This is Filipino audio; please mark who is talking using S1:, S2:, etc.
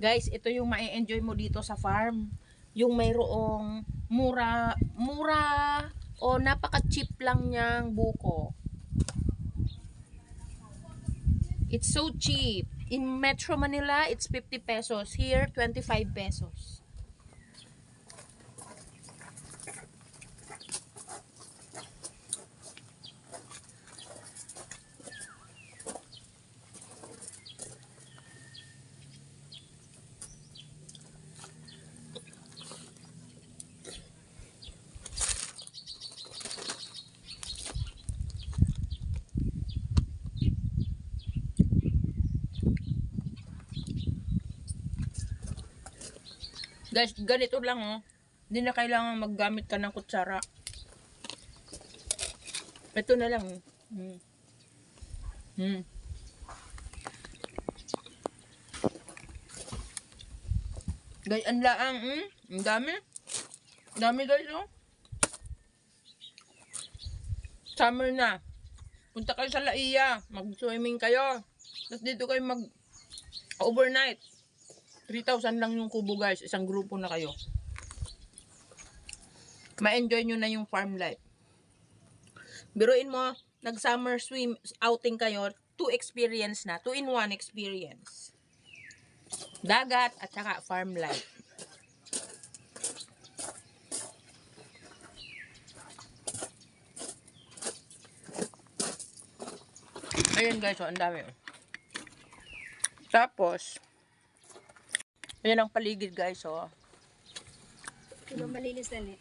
S1: Guys, ito yung ma-enjoy mo dito sa farm. Yung mayroong mura o napaka-cheap lang niyang buko. It's so cheap. In Metro Manila, it's 50 pesos. Here, 25 pesos. Guys, ganito lang oh. Hindi na kailangan maggamit ka ng kutsara. Ito na lang oh. Guys, ang laang, ang dami. Dami guys oh. Summer na. Punta kayo sa Laia, mag-swimming kayo. Tapos dito kayo mag-overnight. 3,000 lang yung kubo guys, isang grupo na kayo. Ma-enjoy nyo na yung farm life. Biruin mo, nag-summer swim outing kayo, 2 experience na, 2-in-1 experience. Dagat at saka farm life. Ayan guys, oh, ang dami. Tapos, ayan ang paligid guys, oh.
S2: Diba malinis na